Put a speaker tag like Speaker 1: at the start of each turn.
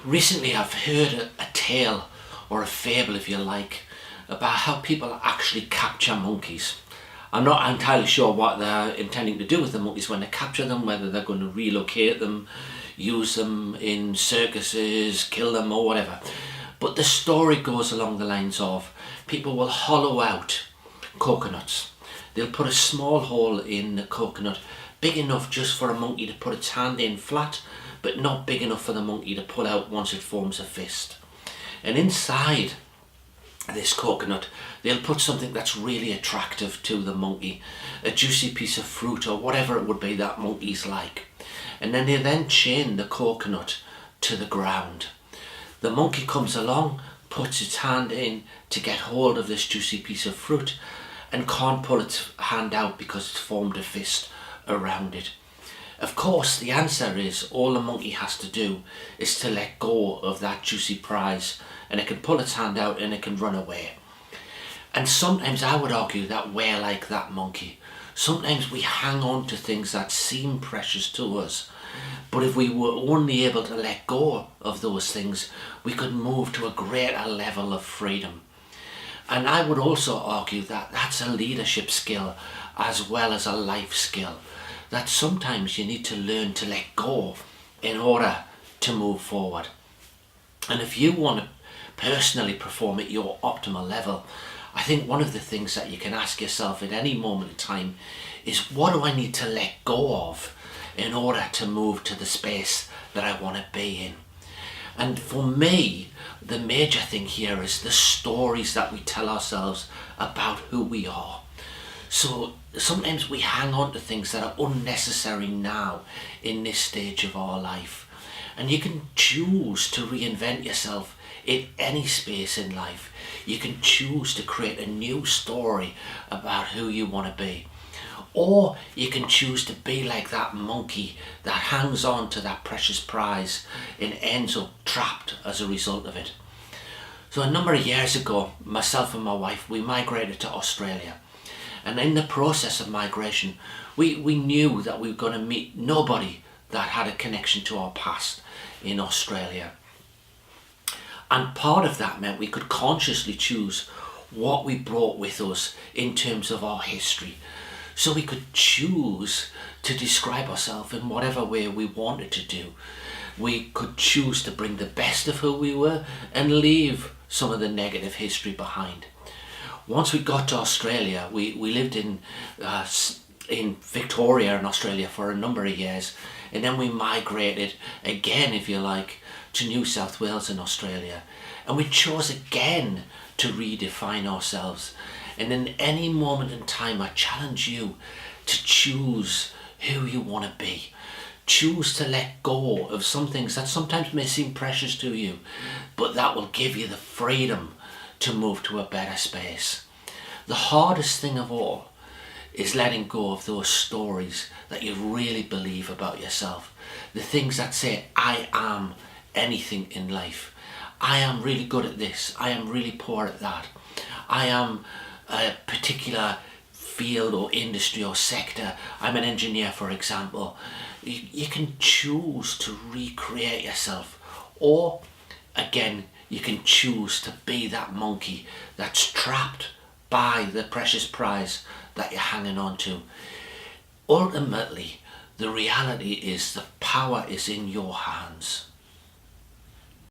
Speaker 1: Recently I've heard a tale, or a fable if you like, about how people actually capture monkeys. I'm not entirely sure what they're intending to do with the monkeys when they capture them, whether they're going to relocate them, use them in circuses, kill them or whatever. But the story goes along the lines of people will hollow out coconuts. They'll put a small hole in the coconut, big enough just for a monkey to put its hand in flat, but not big enough for the monkey to pull out once it forms a fist. And inside this coconut, they'll put something that's really attractive to the monkey, a juicy piece of fruit or whatever it would be that monkeys like. And then they chain the coconut to the ground. The monkey comes along, puts its hand in to get hold of this juicy piece of fruit, and can't pull its hand out because it's formed a fist around it. Of course, the answer is all the monkey has to do is to let go of that juicy prize, and it can pull its hand out and it can run away. And sometimes I would argue that we're like that monkey. Sometimes we hang on to things that seem precious to us, but if we were only able to let go of those things, we could move to a greater level of freedom. And I would also argue that that's a leadership skill as well as a life skill, that sometimes you need to learn to let go in order to move forward. And if you want to personally perform at your optimal level, I think one of the things that you can ask yourself at any moment in time is, what do I need to let go of in order to move to the space that I want to be in? And for me, the major thing here is the stories that we tell ourselves about who we are. So sometimes we hang on to things that are unnecessary now in this stage of our life. And you can choose to reinvent yourself in any space in life. You can choose to create a new story about who you want to be. Or you can choose to be like that monkey that hangs on to that precious prize and ends up trapped as a result of it. So a number of years ago, myself and my wife, we migrated to Australia. And in the process of migration, we knew that we were going to meet nobody that had a connection to our past in Australia. And part of that meant we could consciously choose what we brought with us in terms of our history. So we could choose to describe ourselves in whatever way we wanted to do. We could choose to bring the best of who we were and leave some of the negative history behind. Once we got to Australia, we lived in Victoria in Australia for a number of years, and then we migrated again, if you like, to New South Wales in Australia. And we chose again to redefine ourselves. And in any moment in time, I challenge you to choose who you want to be. Choose to let go of some things that sometimes may seem precious to you, but that will give you the freedom to move to a better space. The hardest thing of all is letting go of those stories that you really believe about yourself. The things that say, I am anything in life. I am really good at this. I am really poor at that. I am a particular field or industry or sector. I'm an engineer, for example. You can choose to recreate yourself, or again, you can choose to be that monkey that's trapped by the precious prize that you're hanging on to. Ultimately, the reality is the power is in your hands.